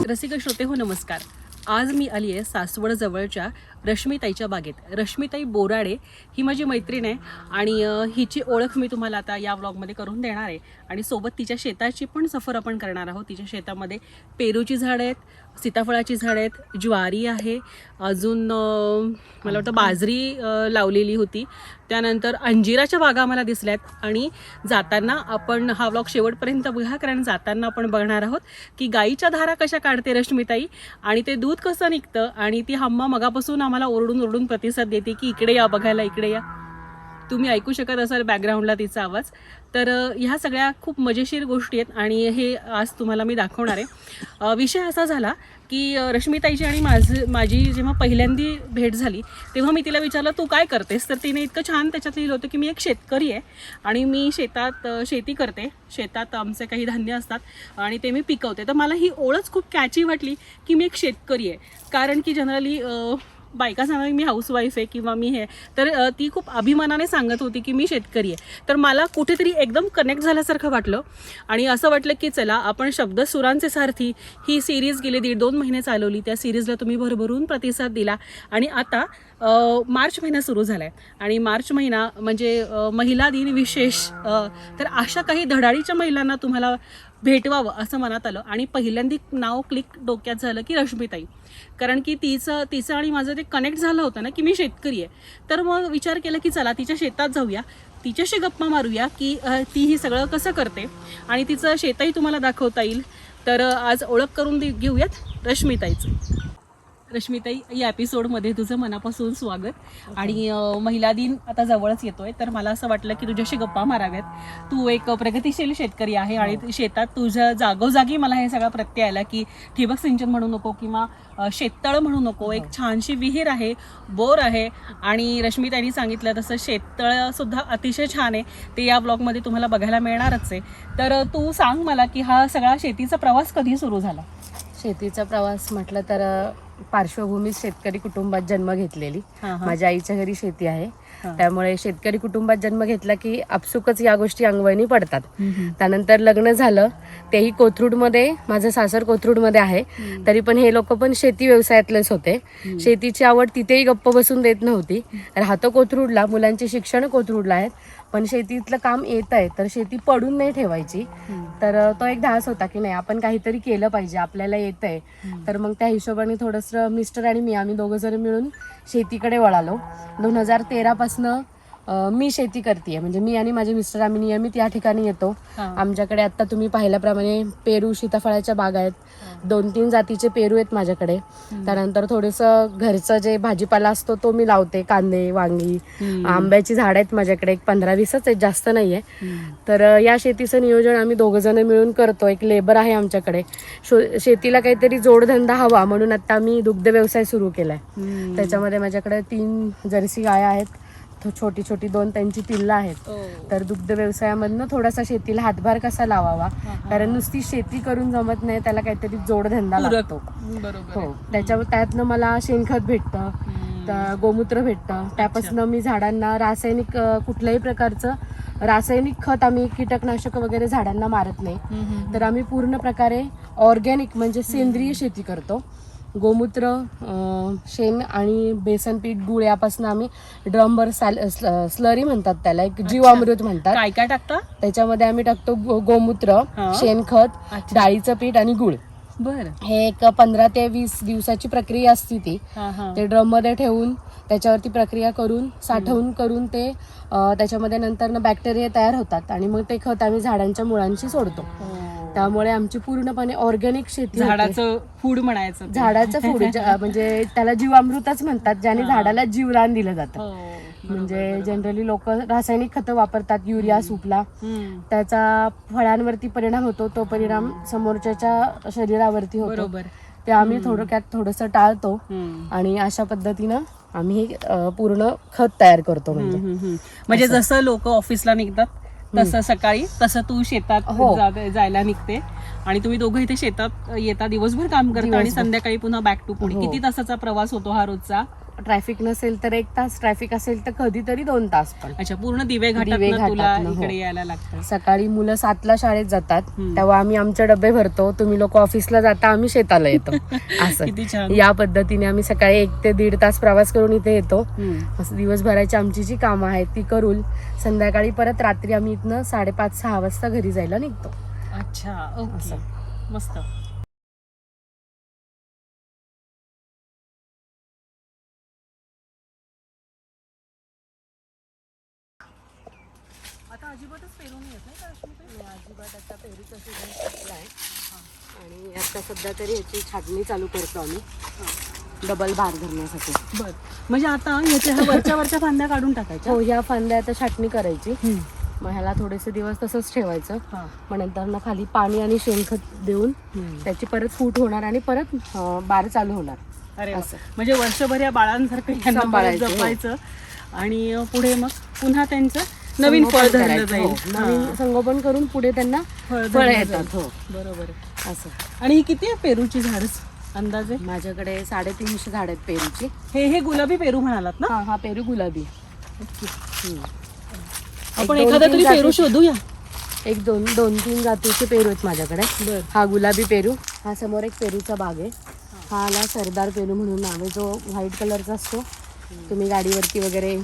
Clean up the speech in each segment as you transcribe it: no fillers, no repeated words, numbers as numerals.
रसिक श्रोते हो नमस्कार. आज मी आली आहे सासवड जवळच्या रश्मीताईच्या बागेत. रश्मीताई बोराडे ही माझी मैत्रीण आहे आणि हिची ओळख मी तुम्हाला आता या व्लॉगमध्ये करून देणार आहे आणि सोबत तिच्या शेताची पण सफर आपण करणार आहोत. तिच्या शेतामध्ये पेरूची झाडं आहेत, सीताफळाची झाडं आहेत, ज्वारी आहे, अजून मला वाटतं बाजरी लावलेली होती, त्यानंतर अंजिराच्या बागा मला दिसल्यात. आणि जाताना आपण हा व्लॉग शेवटपर्यंत बघा, कारण जाताना आपण बघणार आहोत की गाईच्या धारा कशा काढते रश्मीताई आणि ते दूध कसं निघतं. आणि ती हम्मा मगापासून आम्हाला ओरडून ओरडून प्रतिसाद देते की इकडे या बघायला, इकडे या. तुम्ही ऐकू शकत असाल बॅकग्राऊंडला तिचा आवाज. तर ह्या सगळ्या खूप मजेशीर गोष्टी आहेत आणि हे आज तुम्हाला मी दाखवणार आहे. विषय असा झाला की रश्मीताईची आणि माझी जेव्हा पहिल्यांदी भेट झाली तेव्हा मी तिला विचारलं तू काय करतेस, तर तिने इतकं छान त्याच्यात लिहिलं होतं की मी एक शेतकरी आहे आणि मी शेतात शेती करते. शेतात आमचे काही धान्य असतात आणि ते मी पिकवते. तर मला ही ओळख खूप कॅची वाटली की मी एक शेतकरी आहे. कारण की जनरली बायका सांगा मी हाऊसवाईफ आहे किंवा मी हे, तर ती खूप अभिमानाने सांगत होती की मी शेतकरी आहे. तर मला कुठेतरी एकदम कनेक्ट झाल्यासारखं वाटलं आणि असं वाटलं की चला आपण शब्द सुरांचे सारथी ही सिरीज गेले 1.5-2 महिने चालवली. त्या सिरीजला तुम्ही भरभरून प्रतिसाद दिला आणि आता मार्च महिना सुरू झाला आहे आणि मार्च महिना म्हणजे महिला दिन विशेष. तर अशा काही धडाडीच्या महिलांना तुम्हाला भेटवावं असं मनात आलं आणि पहिल्यांदा नाव क्लिक डोक्यात झालं की रश्मीताई. कारण की तिचं आणि माझं ते कनेक्ट झालं होतं ना की मी शेतकरी आहे. तर मग विचार केला की चला तिच्या शेतात जाऊया, तिच्याशी गप्पा मारूया की ती ही सगळं कसं करते आणि तिचं शेतही तुम्हाला दाखवता येईल. तर आज ओळख करून घेऊयात रश्मीताईचं. रश्मीताई, या एपिसोडमध्ये तुझं मनापासून स्वागत. आणि महिला दिन आता जवळच येतोय, तर मला असं वाटलं की तुझ्याशी गप्पा माराव्यात. तू एक प्रगतिशील शेतकरी आहे आणि शेतात तुझ्या जागोजागी मला हे सगळा प्रत्यय आला की ठिबक सिंचन म्हणू नको किंवा शेततळ म्हणू नको, एक छानशी विहीर आहे, बोर आहे. आणि रश्मीताईंनी सांगितलं तसं शेततळसुद्धा अतिशय छान आहे, ते या ब्लॉगमध्ये तुम्हाला बघायला मिळणारच आहे. तर तू सांग मला की हा सगळा शेतीचा प्रवास कधी सुरू झाला? शेतीचा प्रवास म्हटलं तर पार्श्वभूमी शेतकरी कुटुंबात जन्म घेतलेली. माझ्या आईच्या घरी शेती आहे, त्यामुळे शेतकरी कुटुंबात जन्म घेतला की आपसुकच या गोष्टी अंगवळणी पडतात. त्यानंतर लग्न झालं, तेही कोथरूडमध्ये, माझं सासर कोथरूडमध्ये आहे, तरी पण हे लोक पण शेती व्यवसायातलेच होते. शेतीची आवड तिथेही गप्प बसून देत नव्हती. राहतो कोथरूडला, मुलांचे शिक्षण कोथरूडला आहेत, पण शेतीतलं काम येत आहे तर शेती पडून नाही ठेवायची. तर तो एक ध्यास होता की नाही आपण काहीतरी केलं पाहिजे, आपल्याला येत आहे. तर मग त्या हिशोबाने थोडंसं मिस्टर आणि मी आम्ही दोघं जण मिळून शेतीकडे वळालो. 2013 पासनं मी शेती करते, म्हणजे मी आणि माझे मिस्टर आम्ही नियमित या ठिकाणी येतो. आमच्याकडे आता तुम्ही पाहिल्याप्रमाणे पेरू सीताफळाच्या बागा आहेत, 2-3 जातीचे पेरू आहेत माझ्याकडे. त्यानंतर थोडंसं घरचं जे भाजीपाला असतो तो मी लावते, कांदे, वांगी, आंब्याची झाडं आहेत माझ्याकडे, एक 15-20 आहेत, जास्त नाही आहे. तर या शेतीचं नियोजन आम्ही दोघं जण मिळून करतो. एक लेबर आहे आमच्याकडे. शेतीला काहीतरी जोडधंदा हवा म्हणून आता आम्ही दुग्ध व्यवसाय सुरू केलाय. त्याच्यामध्ये माझ्याकडे 3 जर्सी गाया आहेत, छोटी छोटी 2 त्यांची पिल्लं आहेत. तर दुग्ध व्यवसायामधनं थोडासा शेतीला हातभार कसा लावावा, कारण नुसती शेती करून जमत नाही, त्याला काहीतरी जोडधंदा लागतो. हो, त्यातनं मला शेणखत भेटतं, गोमूत्र भेटतं. त्यापासून मी झाडांना रासायनिक कुठल्याही प्रकारचं रासायनिक खत, आम्ही कीटकनाशक वगैरे झाडांना मारत नाही. तर आम्ही पूर्ण प्रकारे ऑर्गॅनिक म्हणजे सेंद्रिय शेती करतो. गोमूत्र, शेण आणि बेसन पीठ, गुळ यापासून आम्ही ड्रमभर स्लरी म्हणतात त्याला, एक जीवामृत म्हणतात. काय काय टाकता त्याच्यामध्ये? आम्ही टाकतो गोमूत्र, शेणखत, डाळीचं पीठ आणि गुळ. बरं. हे एक 15 ते 20 दिवसाची प्रक्रिया असते ती. ते ड्रम मध्ये ठेवून त्याच्यावरती प्रक्रिया करून साठवून करून ते त्याच्यामध्ये नंतर बॅक्टेरिया तयार होतात आणि मग ते खत आम्ही झाडांच्या मुळांशी सोडतो. त्यामुळे आमची पूर्णपणे ऑर्गॅनिक शेती, झाडाचं फूड म्हणायचं, झाडाचं फूड म्हणजे त्याला जीवामृतच म्हणतात, ज्याने झाडाला जीवदान दिलं जातं. म्हणजे जनरली लोक रासायनिक खतं वापरतात, युरिया, सुफला, त्याचा फळांवरती परिणाम होतो, तो परिणाम समोरच्या शरीरावरती होतो. ते आम्ही थोडंसं टाळतो आणि अशा पद्धतीनं आम्ही पूर्ण खत तयार करतो. म्हणजे जसं लोक ऑफिसला निघतात तसं सकाळी, तसं तू शेतात जायला निघते आणि तुम्ही दोघं इथे शेतात येता, दिवसभर काम करता आणि संध्याकाळी पुन्हा बॅक टू पुणे. किती तासाचा प्रवास होतो हा रोजचा? ट्रॅफिक नसेल तर 1 तास, ट्रॅफिक असेल तर कधीतरी 2 तास पण. अच्छा, पूर्ण दिवे दिवे घाटात तुला घाटातनं, हो. इकडे यायला लागतं. सकाळी मुलं 7ला शाळेत जातात, हम्म. तेव्हा आम्ही आमचे डबे भरतो, तुम्ही लोक ऑफिसला जाता, आम्ही शेताला येतो. असं किती छान. या पद्धतीने आम्ही सकाळी 1 ते 1.5 तास प्रवास करून इथे येतो. हम्म. असं दिवसभराची आमची जी कामं आहेत ती करून संध्याकाळी परत रात्री आम्ही इथनं 5:30-6 वाजता घरी जायला निघतो. अच्छा, ओके, असं. मस्त. आता अजिबातच पेरू नाही येत नाही का रश्मीताई? अजिबात आता पेरूचा सीझन संपलाय आणि आता सध्या तरी ह्याची छाटणी चालू करतो आम्ही डबल भार धरण्यासाठी. बर, म्हणजे आता ह्याच्या ह्या वरच्या फांद्या काढून टाकायच्या. हो, ह्या फांद्या आता छाटणी करायची. मग ह्याला थोडेसे दिवस तसंच ठेवायचं. मग नंतर ना खाली पाणी आणि शेणखत देऊन त्याची परत फूट होणार आणि परत बार चालू होणार. अरे वा. असं. म्हणजे वर्षभर या बाळांसारखं यांना सांभाळायचं, परत हो. जपायचं आणि पुढे मग पुन्हा त्यांचं नवीन फळ संगोपन धरलं करायचं, जाईल. हो. नवीन संगोपन करून पुढे त्यांना फळ फळं धरलं येतात. जाईल. हो, बरोबर. असं. आणि ही किती आहे पेरूची झाड अंदाजे? माझ्याकडे 350 झाड आहेत पेरूची. हे गुलाबी पेरू म्हणालात ना? हा पेरू गुलाबी. आपण एक, 2, एखादा 3 तरी पेरू जातीचे- शोधूया. 2-3 जातीचे पेरू आहेत माझ्याकडे. बर. हा गुलाबी पेरू, हा समोर एक पेरूचा बाग आहे. हा आला सरदार पेरू म्हणून नाव आहे, जो व्हाईट कलरचा असतो. तुम्ही गाडीवरती वगैरे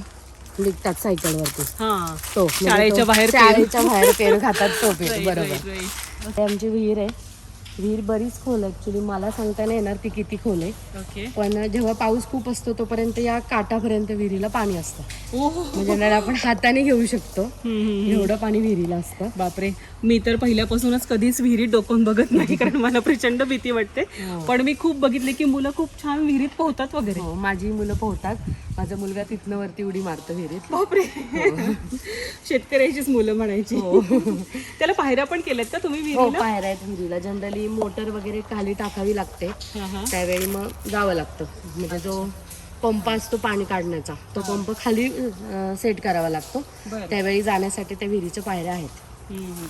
विकतात सायकलवरती. हा, तो म्हणजे शाळेच्या तो बाहेर पेरू. शाळेच्या बाहेर पेरू खातात तो पेरू. Right, बरोबर. right, right. ते आमची विहीर आहे. विहीर बरीच खोल ऍक्च्युली, मला सांगता नाही येणार ती किती खोल आहे. ओके. पण जेव्हा पाऊस खूप असतो तोपर्यंत या काठापर्यंत विहिरीला पाणी असतं. ओहो. म्हणजे नळ आपण हाताने घेऊ शकतो, एवढं पाणी विहिरीला असतं. बापरे, मी तर पहिल्यापासूनच कधीच विहिरीत डोकून बघत नाही कारण मला प्रचंड भीती वाटते. हो. पण मी खूप बघितले की मुलं खूप छान विहिरीत पोहतात वगैरे. हो, माझी मुलं पोहतात. माझा मुलगा तिथनं वरती उडी मारतो विहिरीत. बापरे, शेतकऱ्याचीच मुलं म्हणायची. त्याला पायऱ्या पण केल्यात का तुम्ही हो, विहिरीला? पायऱ्या आहेत विहिरीला. जनरली मोटर वगैरे खाली टाकावी लागते, हा, हा. त्यावेळी मग जावं लागतं. म्हणजे जो पंप असतो पाणी काढण्याचा, तो पंप खाली सेट करावा लागतो. बरं. त्यावेळी जाण्यासाठी त्या विहिरीच्या पायऱ्या आहेत.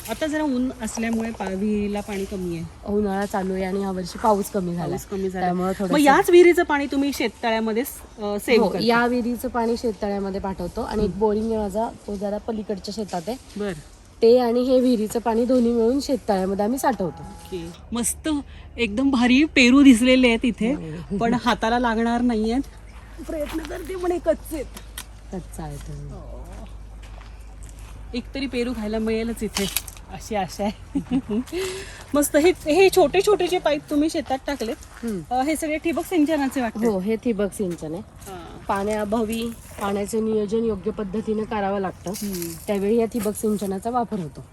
आता जरा ऊन असल्यामुळे विहिरीला पाणी कमी आहे. उन्हाळा चालू आहे आणि यावर्षी पाऊस कमी झाला, पाऊस कमी झाला. त्यामुळे मग थोडं याच विहिरीचं पाणी तुम्ही शेततळ्यामध्ये सेव्ह करता? या विहिरीचं पाणी शेततळ्यामध्ये पाठवतो आणि एक बोरिंग आहे माझा, तो जरा पलीकडच्या शेतात आहे. बर. ते आणि हे विहिरीचं पाणी दोन्ही मिळून शेततळ्यामध्ये आम्ही साठवतो. ओके, मस्त एकदम भारी पेरू दिसलेले आहेत इथे, पण हाताला लागणार नाहीयेत. प्रयत्न करते पण हे कच्चे आहेत. कच्चा आहे तो. एक तरी पेरू खायला मिळेलच इथे, अशी आशा आहे. मस्त. हे छोटे छोटे जे पाईप तुम्ही शेतात टाकलेत, हे सगळे ठिबक सिंचनाचे वाटते? हो, हे ठिबक सिंचन आहे. पाण्याअभावी पाण्याचं नियोजन योग्य पद्धतीने करावं लागतं, त्यावेळी या ठिबक सिंचनाचा वापर होतो.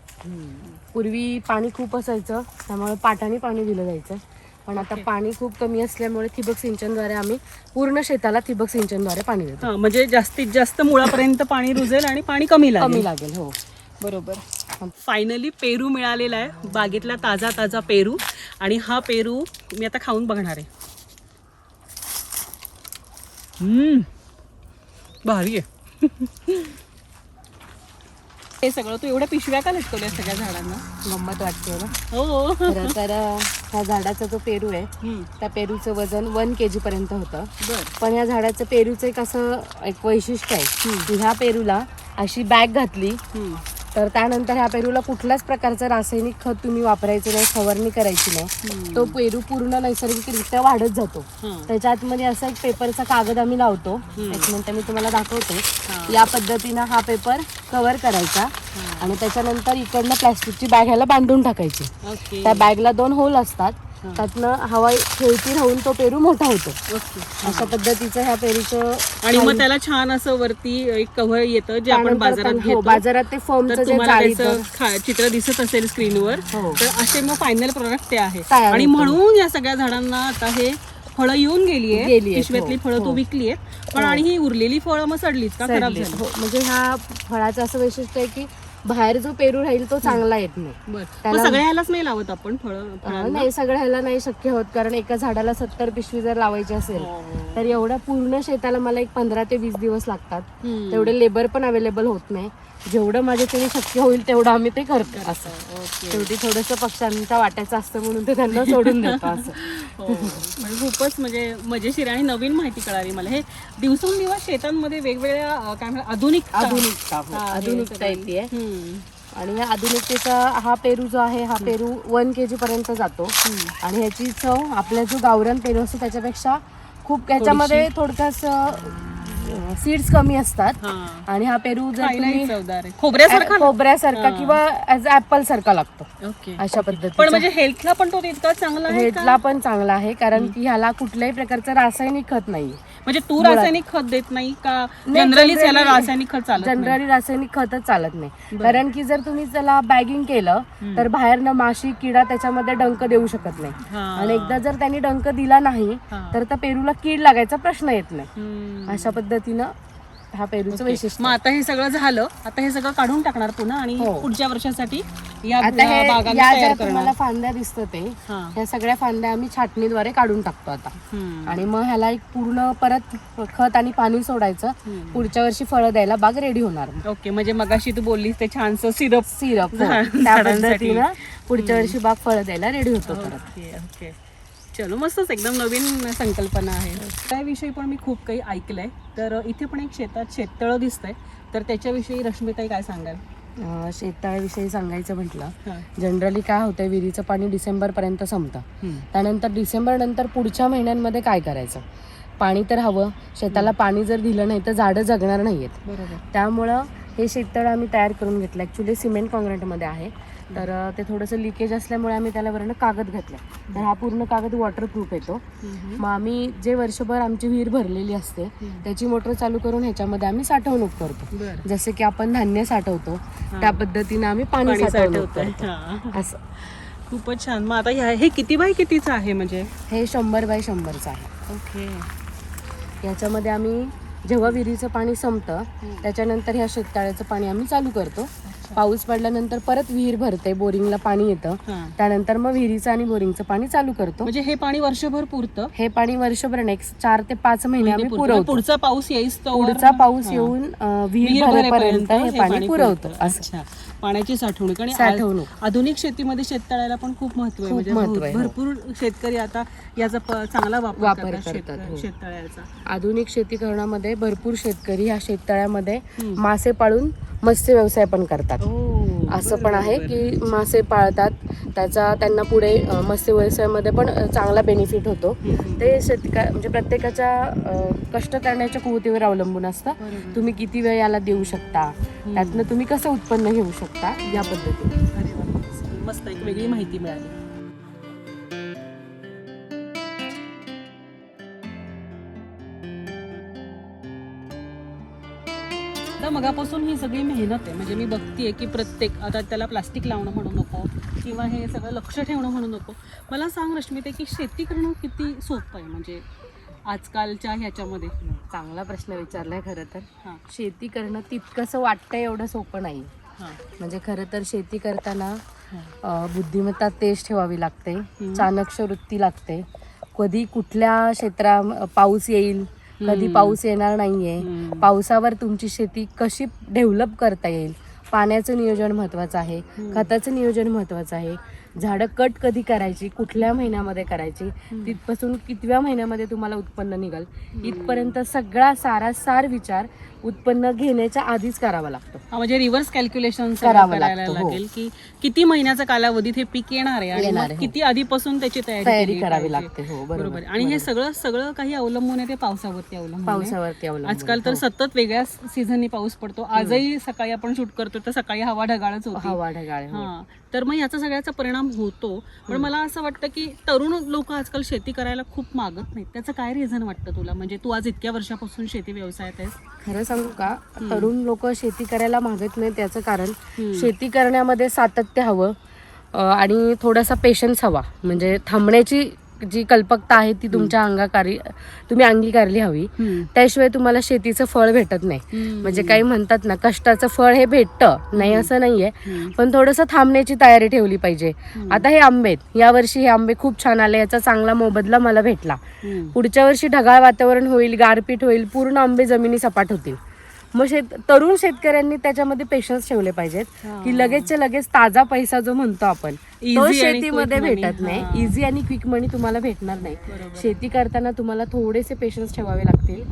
पूर्वी पाणी खूप असायचं, त्यामुळे पाटाने पाणी दिलं जायचं. पण आता पाणी खूप कमी असल्यामुळे ठिबक सिंचनद्वारे आम्ही पूर्ण शेताला ठिबक सिंचनद्वारे पाणी देतो. म्हणजे जास्तीत जास्त मुळापर्यंत पाणी रुजेल आणि पाणी कमी लागेल. हो, बरोबर. फायनली पेरू मिळालेला आहे, बागेतला ताजा ताजा पेरू. आणि हा पेरू मी आता खाऊन बघणार आहे. भारी आहे. हे सगळं तू एवढ्या पिशव्या का लटकवल्या सगळ्या झाडांना? गंमत वाटते ना. हो. खरं तर ह्या झाडाचा जो पेरू आहे त्या पेरूचं वजन 1 kg पर्यंत होतं. पण या झाडाचं पेरूचं एक असं एक वैशिष्ट्य आहे की ह्या पेरूला अशी बॅग घातली तर त्यानंतर ह्या पेरूला कुठल्याच प्रकारचं रासायनिक खत तुम्ही वापरायचं नाही, फवारणी करायची नाही. तो पेरू पूर्ण नैसर्गिकरित्या वाढत जातो. त्याच्या आतमध्ये असा एक पेपरचा कागद आम्ही लावतो. एक मिनिट मी तुम्हाला दाखवते. या पद्धतीनं हा पेपर कव्हर करायचा आणि त्याच्यानंतर इकडनं प्लॅस्टिकची बॅग ह्याला बांधून टाकायची. त्या बॅगला 2 होल असतात, त्यातनं हवा खेळती राहून तो पेरू मोठा होतो. अशा पद्धतीचं ह्या पेरूचं. आणि मग त्याला छान असं वरती एक कव्हर येतं जे आपण बाजारात घेतो. बाजारात ते फॉर्मचं जे तुम्हाला चित्र दिसत असेल स्क्रीनवर, तर असे मग फायनल प्रोडक्ट ते आहे. तयार आणि होतं. म्हणून या सगळ्या झाडांना आता हे फळं येऊन गेली पिशव्यातली फळं तू विकली आहेत. पण आणि ही उरलेली फळं मग सडलीच का, खराब झाली? म्हणजे ह्या फळाचं असं वैशिष्ट्य आहे की बाहेर जो पेरू राहील तो चांगला येत नाही. बरं, सगळ्या ह्यालाच नाही लावत आपण फळं? नाही, सगळ्याला नाही शक्य होत, कारण एका झाडाला 70 पिशवी जर लावायची असेल तर एवढ्या पूर्ण शेताला मला एक 15 ते 20 दिवस लागतात. तेवढे लेबर पण अवेलेबल होत नाही. जेवढं माझ्याच्याने शक्य होईल तेवढं आम्ही ते करतो असं. ओके. शेवटी थोडंसं पक्ष्यांच्या वाट्याचं असतं म्हणून ते त्यांना सोडून देतो असं. हो म्हणजे खूपच म्हणजे मजेशीर आणि नवीन माहिती कळाली मला. हे दिवसेंदिवस शेतांमध्ये वेगवेगळ्या काय म्हणतात आधुनिकता आधुनिकता येते. हम्म. आणि या आधुनिकतेचा हा पेरू जो आहे हा पेरू 1 kg पर्यंत जातो. आणि ह्याची चव आपला जो गावरान पेरू असतो त्याच्यापेक्षा खूप ह्याच्यामध्ये थोडक्यास सीड्स कमी असतात. हा. आणि हा पेरू जर खायलाही तुम्ही चवदार आहे. खोबऱ्यासारखा ना? खोबऱ्यासारखा किंवा ॲज ॲपल सारखा लागतो ओके. अशा पण पद्धतीचा. म्हणजे हेल्थला पण तो तितका चांगला आहे का? हेल्थला पण चांगला आहे कारण की ह्याला कुठल्याही प्रकारचं रासायनिक खत नाही. म्हणजे तू रासायनिक खत देत नाही का? जनरली याला रासायनिक खत चालत नाही? जनरली रासायनिक खतच चालत नाही. कारण की जर तुम्ही त्याला बॅगिंग केलं तर बाहेरनं माशी किडा त्याच्यामध्ये डंक देऊ शकत नाही. हा. आणि एकदा जर त्यांनी डंक दिला नाही हा. तर त्या पेरूला कीड लागायचा प्रश्न येत नाही. हम्म. अशा पद्धतीनं हा पेरूचं वैशिष्ट्य. मग आता हे सगळं झालं, आता हे सगळं काढून टाकणार पुन्हा आणि हो. पुढच्या वर्षासाठी या आता हे बागांना या तयार ज्या करणार. तुम्हाला फांद्या दिसतं ते हा. ह्या सगळ्या फांद्या आम्ही छाटणीद्वारे काढून टाकतो आता. हम्म. आणि मग ह्याला एक पूर्ण परत खत आणि पाणी सोडायचं. पुढच्या वर्षी फळं द्यायला बाग रेडी होणार. ओके. म्हणजे मगाशी तू बोललीस ते छानसं सिरप. सिरप झाड- त्या झाडांसाठी. पद्धतीनं पुढच्या वर्षी बाग फळं द्यायला रेडी होतो परत. Okay okay. चलो मस्तच एकदम नवीन संकल्पना आहे. त्याविषयी पण मी खूप काही ऐकलंय. तर इथे पण एक शेतात शेततळं दिसतंय, तर त्याच्याविषयी रश्मिताई काय सांगाल? शेततळ्याविषयी सांगायचं म्हटलं हा. जनरली काय होतंय विहिरीचं पाणी डिसेंबरपर्यंत संपतं. हम्म. त्यानंतर डिसेंबर नंतर पुढच्या महिन्यांमध्ये काय करायचं? पाणी तर हवं. शेताला पाणी जर दिलं नाही तर झाडं जगणार नाहीयेत. बरोबर. त्यामुळं हे शेततळं आम्ही तयार करून घेतलं. ॲक्च्युली सिमेंट कॉन्क्रीटमध्ये आहे. तर ते थोडंसं लिकेज असल्यामुळे आम्ही त्याला वरनं कागद घातला. तर हा पूर्ण कागद वॉटरप्रूफ येतो. मग आम्ही जे वर्षभर आमची विहीर भरलेली असते त्याची मोटर चालू करून ह्याच्यामध्ये आम्ही साठवणूक करतो. बरं. जसे की आपण धान्य साठवतो त्या पद्धतीनं आम्ही पाणी साठवणूक साठवतंय. करतो. हा. असं खूपच छान. मग आता हे किती बाय कितीचं आहे म्हणजे? हे 100 बाय 100चं आहे. ओके. याच्यामध्ये आम्ही जेव्हा विहिरीचं पाणी संपतं त्याच्यानंतर ह्या शेततळ्याचं पाणी आम्ही चालू करतो. पाऊस पडल्यानंतर परत विहीर भरते, बोरिंगला पाणी येतं. हा. त्यानंतर मग विहिरीचं आणि बोरिंगचं पाणी चालू करतो. म्हणजे हे पाणी वर्षभर पुरतं? हे पाणी वर्षभर नेक्स्ट 4 ते 5 महिने आम्ही पुरवतो. पुढचा पाऊस येईस पुढचा पाऊस येऊन विहीर भरेपर्यंत हे पाणी पुरवतो. अच्छा. पाण्याची साठवणूक आणि साठवणूक. आधुनिक शेतीमध्ये शेततळ्याला पण खूप महत्व आहे. खूप म्हणजे महत्त्व आहे, हो. भरपूर शेतकरी आता याचा चांगला वापर वापर करतात करतात, हो. शेततळ्याचा. आधुनिक शेतीकरणामध्ये भरपूर शेतकरी ह्या शेततळ्यामध्ये मासे पाळून मत्स्य व्यवसाय पण करतात. असं पण आहे की मासे पाळतात, त्याचा त्यांना पुढे मत्स्य व्यवसायामध्ये पण चांगला बेनिफिट होतो. ते म्हणजे प्रत्येकाच्या कष्ट करण्याच्या कुवतीवर अवलंबून असतं. तुम्ही किती वेळ याला देऊ शकता, त्यातनं तुम्ही कसं उत्पन्न घेऊ शकता या पद्धतीने. अरे वा. मस्त एक वेगळी माहिती मिळाली. मगापासून ही सगळी मेहनत आहे. म्हणजे मी बघतीये की प्रत्येक आता त्याला प्लास्टिक लावणं म्हणू नको किंवा हे सगळं लक्ष ठेवणं म्हणू नको. मला सांग रश्मिते की शेती करणं किती सोपं आहे म्हणजे आजकालच्या ह्याच्यामध्ये? चांगला प्रश्न विचारलाय. खरं तर हां. शेती करणं तितकंसं वाटतंय एवढं सोपं नाही. हां. म्हणजे खरं तर शेती करताना बुद्धिमत्ता तेज ठेवावी लागते, चाणक्य वृत्ती लागते. कधी कुठल्या पाऊस येईल, कधी पाऊस येणार नाहीये, पावसावर तुमची शेती कशी डेव्हलप करता येईल, पाण्याचं नियोजन महत्त्वाचं आहे, खताचं नियोजन महत्त्वाचं आहे, झाडं कट कधी करायची, कुठल्या महिन्यामध्ये करायची, तिथपासून कितव्या महिन्यामध्ये तुम्हाला उत्पन्न निघाल, इथपर्यंत सगळा सारासार विचार उत्पन्न घेण्याच्या आधीच करावा लागतो. म्हणजे रिव्हर्स कॅल्क्युलेशन करावं करायला लागतं, हो. लागेल की किती महिन्याच्या कालावधीत हे पीक येणार आहे आणि येणार मग आहे, किती आधीपासून त्याची तयारी तयारी केली करावी पाहिजे. लागते. हो, बरोबर. आणि हे सगळं काही अवलंबून आहे ते पावसावरती अवलंबून आहे. पावसावरती अवलंबून. आजकाल तर सतत वेगळ्या सीझननी पाऊस पडतो. आजही सकाळी आपण शूट करतो तर सकाळी हवा ढगाळच होती. हवा ढगाळ. हा. तर मग याचा सगळ्याचा परिणाम होतो. पण मला असं वाटतं की तरुण लोक आजकाल शेती करायला खूप मागत नाहीत. त्याचं काय रिझन वाटतं तुला? म्हणजे तू आज इतक्या वर्षापासून शेती व्यवसायात आहेस. खरं सांगू का, तरुण लोक शेती करायला मागत नाही त्याचं कारण शेती करण्यामध्ये सातत्य हवं आणि थोडासा पेशन्स हवा. म्हणजे थांबण्याची जी कल्पकता आहे ती तुमच्या तुम्ही अंगीकारली हवी. त्याशिवाय तुम्हाला शेतीचं फळ भेटत नाही. म्हणजे काही म्हणतात ना, कष्टाचं फळ हे भेटतं नाही असं नाहीये, पण थोडंसं थांबण्याची तयारी ठेवली पाहिजे. आता हे आंबे आहेत, यावर्षी हे आंबे खूप छान आले, याचा चांगला मोबदला मला भेटला. पुढच्या वर्षी ढगाळ वातावरण होईल, गारपीट होईल, पूर्ण आंबे जमिनी सपाट होतील. मग तरुण शेतकऱ्यांनी त्याच्यामध्ये पेशन्स ठेवले पाहिजेत की लगेचच्या लगेच ताजा पैसा जो म्हणतो आपण तो Easy आणि शेतीमध्ये quick money. भेटत नाही. इझी आणि क्विक मनी तुम्हाला भेटणार नाही. शेती करताना तुम्हाला थोडेसे पेशन्स ठेवावे लागतील.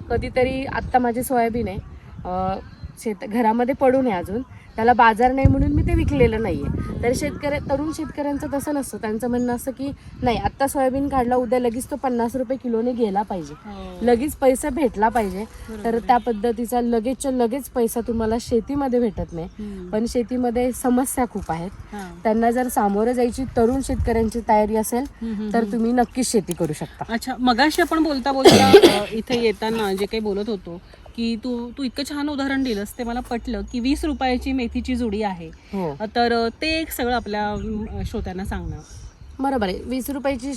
कधीतरी आत्ता माझे सोयाबीन आहे घरामध्ये पडून आहे अजून, त्याला बाजार नाही म्हणून मी ते विकलेलं नाहीये. तर तरुण शेतकऱ्यांचं तसं नसतं. त्यांचं म्हणणं असं की नाही आत्ता सोयाबीन काढला, उद्या लगेच तो 50 रुपये किलोने गेला पाहिजे, लगेच पैसा भेटला पाहिजे. तर त्या पद्धतीचा लगेचच्या लगेच पैसा तुम्हाला शेतीमध्ये भेटत नाही. पण शेतीमध्ये समस्या खूप आहेत. त्यांना जर सामोरं जायची तरुण शेतकऱ्यांची तयारी असेल तर तुम्ही नक्कीच शेती करू शकता. अच्छा, मगाशी आपण बोलता बोलता इथे येताना जे काही बोलत होतो की तू इतकं छान उदाहरण दिलंस, ते मला पटलं की 20 रुपयाची मेथीची जुडी आहे. तर ते एक सगळं आपल्या श्रोत्यांना सांगणं बरोबर आहे. 20 रुपयाची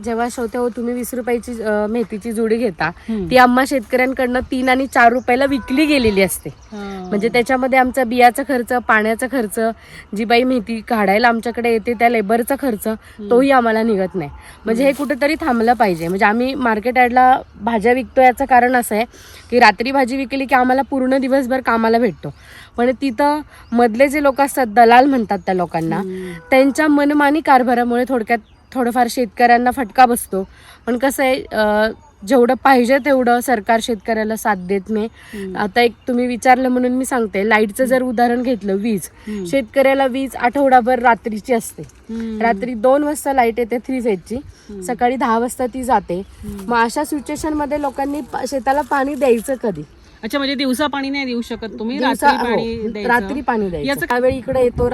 जेव्हा श्रोते तुम्ही 20 रुपयाची मेथीची जुडी घेता, ती आम्हा शेतकऱ्यांकडनं 3 आणि 4 रुपयाला विकली गेलेली असते. म्हणजे त्याच्यामध्ये आमचा बियाचा खर्च, पाण्याचा खर्च, जी बाई मेथी काढायला आमच्याकडे येते त्या लेबरचा खर्च, तोही आम्हाला निघत नाही. म्हणजे हे कुठेतरी थांबलं पाहिजे. म्हणजे आम्ही मार्केट यार्डला भाज्या विकतो याचं कारण असं आहे की रात्री भाजी विकली की आम्हाला पूर्ण दिवसभर कामाला भेटतो. पण तिथं मधले जे लोक असतात, दलाल म्हणतात त्या लोकांना, त्यांच्या मनमानी कारभारामुळे थोडक्यात थोडंफार शेतकऱ्यांना फटका बसतो. पण कसं आहे, जेवढं पाहिजे तेवढं सरकार शेतकऱ्याला साथ देत नाही. आता एक तुम्ही विचारलं म्हणून मी सांगते, लाईटचं जर उदाहरण घेतलं, वीज, शेतकऱ्याला वीज आठवडाभर रात्रीची असते. रात्री 2 वाजता लाईट येते 3 फेजची, सकाळी 10 वाजता ती जाते. मग अशा सिच्युएशन मध्ये लोकांनी शेताला पाणी द्यायचं कधी? अच्छा, म्हणजे दिवसा पाणी नाही देऊ शकत तुम्ही, रात्री पाणी द्यायचं. त्यावेळी इकडे येतो,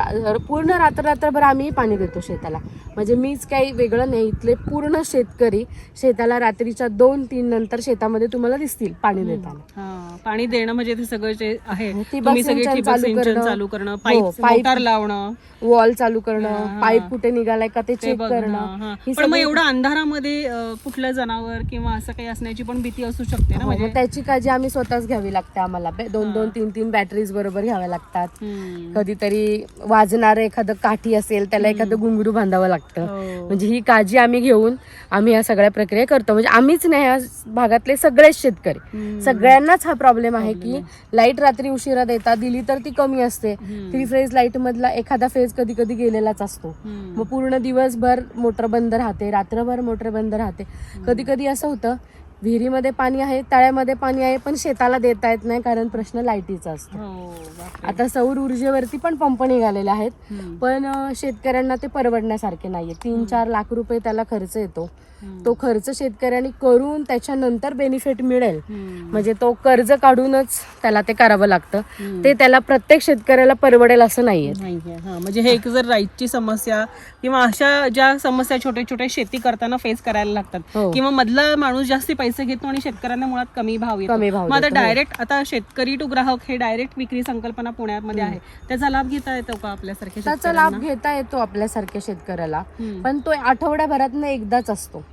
पूर्ण रात्रभर आम्ही पाणी देतो शेताला. म्हणजे मीच काही वेगळं नाही, इथले पूर्ण शेतकरी शेताला रात्रीच्या 2-3 नंतर शेतामध्ये तुम्हाला दिसतील पाणी देताना. पाणी देणं म्हणजे ते सगळं जे आहे, तुम्ही सगळे ठिबक सिंचन चालू करणं, पाईप लावणं, वॉल चालू करणं, पाईप कुठे निघालाय का ते चेक करणं. पण मग एवढं अंधारामध्ये कुठलं जनावर किंवा असं काही असण्याची पण भीती असू शकते ना. म्हणजे त्याची काळजी आम्ही स्वतःच घ्यावी लागते. आम्हाला 2-2, 3-3 बॅटरीज बरोबर घ्याव्या लागतात. कधीतरी वाजणारं एखादं काठी असेल त्याला एखादं घुंगरू बांधावं लागतं. म्हणजे ही काळजी आम्ही घेऊन आम्ही या सगळ्या प्रक्रिया करतो. म्हणजे आम्हीच नाही, या भागातले सगळेच शेतकरी, सगळ्यांनाच हा प्रॉब्लेम आहे की लाईट रात्री उशिरा देता, दिली तर ती कमी असते. 3 फेज लाईट मधला एखादा फेज कधी कधी गेलेलाच असतो. मग पूर्ण दिवसभर मोटर बंद राहते, रात्रभर मोटर बंद राहते. कधी कधी असं होतं, विहिरीमध्ये पाणी आहे, तळ्यामध्ये पाणी आहे, पण शेताला देता येत नाही कारण प्रश्न लाईटीचा असतो. आता सौर ऊर्जेवरती पण पंप निघालेले आहेत, पण शेतकऱ्यांना ते परवडण्यासारखे नाहीये. 3-4 लाख रुपये त्याला खर्च येतो. तो खर्च शेतकऱ्यांनी करून त्याच्यानंतर बेनिफिट मिळेल, म्हणजे तो कर्ज काढूनच त्याला ते करावं लागतं. ते त्याला प्रत्येक शेतकऱ्याला परवडेल असं नाहीये. म्हणजे हे एक जर राईटची समस्या किंवा अशा ज्या समस्या छोट्या छोट्या शेती करताना फेस करायला लागतात, किंवा मधला माणूस जास्ती पैसे घेतो आणि शेतकऱ्यांना मुळात कमी भाव येतो. मग आता डायरेक्ट, आता शेतकरी टू ग्राहक हे डायरेक्ट विक्री संकल्पना पुण्यामध्ये आहे, त्याचा लाभ घेता येतो का आपल्यासारख्या? त्याचा लाभ घेता येतो आपल्यासारख्या शेतकऱ्याला, पण तो आठवड्याभरातनं एकदाच असतो.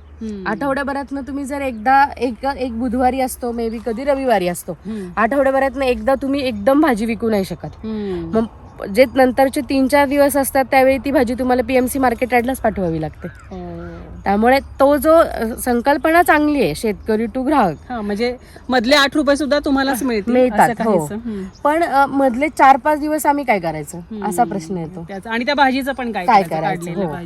आठवड्याभरातनं तुम्ही जर एकदा एक बुधवारी असतो, मे बी कधी रविवारी असतो, आठवड्याभरातनं एकदा तुम्ही एकदम भाजी विकू नाही शकत. मग जे नंतरचे 3-4 दिवस असतात त्यावेळी ती भाजी तुम्हाला PMC मार्केट यार्डलाच पाठवावी लागते. त्यामुळे तो जो संकल्पना चांगली आहे, शेतकरी टू ग्राहक, म्हणजे मधले 8 रुपये सुद्धा तुम्हालाच मिळतात. पण मधले 4-5 दिवस आम्ही काय करायचं असा प्रश्न येतो. आणि त्या भाजीचं पण काय करायचं?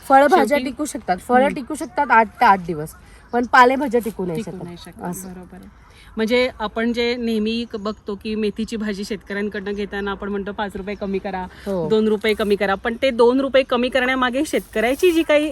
फळभाज्या टिकू शकतात, फळं टिकू शकतात 8 ते 8 दिवस, पण पालेभाज्या टिकू नाही शकत. बरोबर आहे. म्हणजे आपण जे नेहमी बघतो की मेथीची भाजी शेतकऱ्यांकडनं घेताना आपण म्हणतो 5 रुपये कमी करा, 2 रुपये कमी करा, पण ते 2 रुपये कमी करण्यामागे शेतकऱ्याची जी काही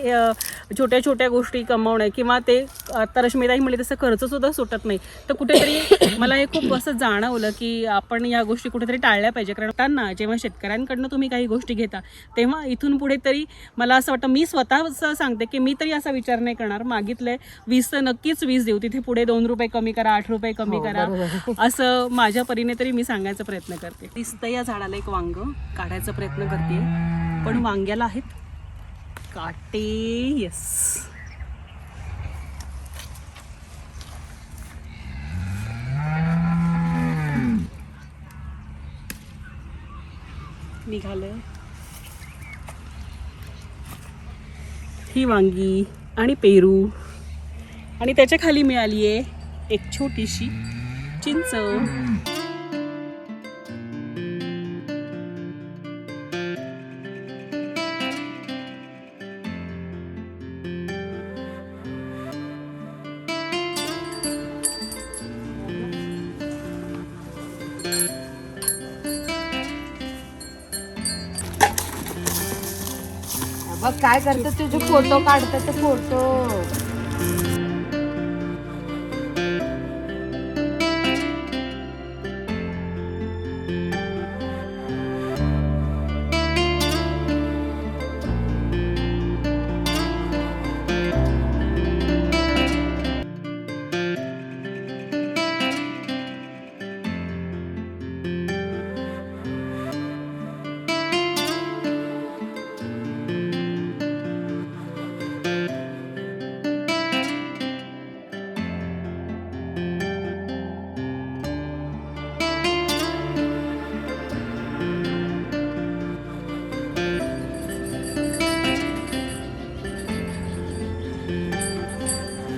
छोट्या छोट्या गोष्टी कमावणं किंवा ते आता रश्मिताई म्हणले तसं खर्च सुद्धा सुटत नाही. तर कुठेतरी मला हे खूप असं जाणवलं की आपण या गोष्टी कुठेतरी टाळल्या पाहिजे. कारण त्यांना जेव्हा शेतकऱ्यांकडनं तुम्ही काही गोष्टी घेता तेव्हा इथून पुढे तरी मला असं वाटतं, मी स्वतः सांगते की मी तरी असा विचार नाही करणार, मागितलंय 20 तर नक्कीच 20 देऊ, तिथे पुढे 2 रुपये कमी करा, 8 रुपये कमी करा, असं माझ्या परीने तरी मी सांगायचा प्रयत्न करते. दिसतं या झाडाला एक वांग, काढायचा प्रयत्न करते, पण वांग्याला आहेत काटे. येस, निघालं ही वांगी आणि पेरू, आणि त्याच्या खाली मिळाली आहे एक छोटीशी चिंच. बघ काय करतात तुझे फोटो काढतात ते फोटो.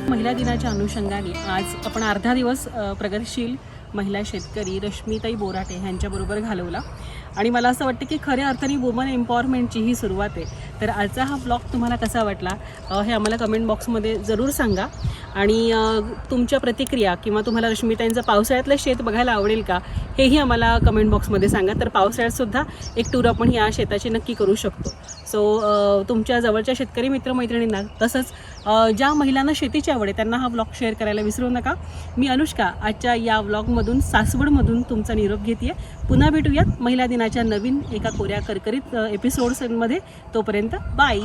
महिला दिनाच्या अनुषंगाने आज आपण अर्धा दिवस प्रगतशील महिला शेतकरी रश्मीताई बोराटे ह्यांच्याबरोबर घालवला आणि मला असं वाटतं की खऱ्या अर्थाने वुमन एम्पॉवरमेंटची ही सुरुवात आहे. तर आजचा हा ब्लॉग तुम्हाला कसा वाटला हे आम्हाला कमेंट बॉक्समध्ये जरूर सांगा आणि तुमच्या प्रतिक्रिया किंवा तुम्हाला रश्मीताईंचं पावसाळ्यातलं शेत बघायला आवडेल का हेही आम्हाला कमेंट बॉक्समध्ये सांगा. तर पावसाळ्यातसुद्धा एक टूर आपण या शेताची नक्की करू शकतो. सो तुमच्या जवळच्या शेतकरी मित्रमैत्रिणींना तसंच ज्या महिलांना शेतीची आवड आहे त्यांना हा ब्लॉग शेअर करायला विसरू नका. मी अनुष्का आजच्या या ब्लॉगमधून सासवडमधून तुमचा निरोप घेते. पुन्हा भेटूयात महिला दिनाच्या नवीन एका कोऱ्या करकरीत एपिसोड्समध्ये. तोपर्यंत बाय.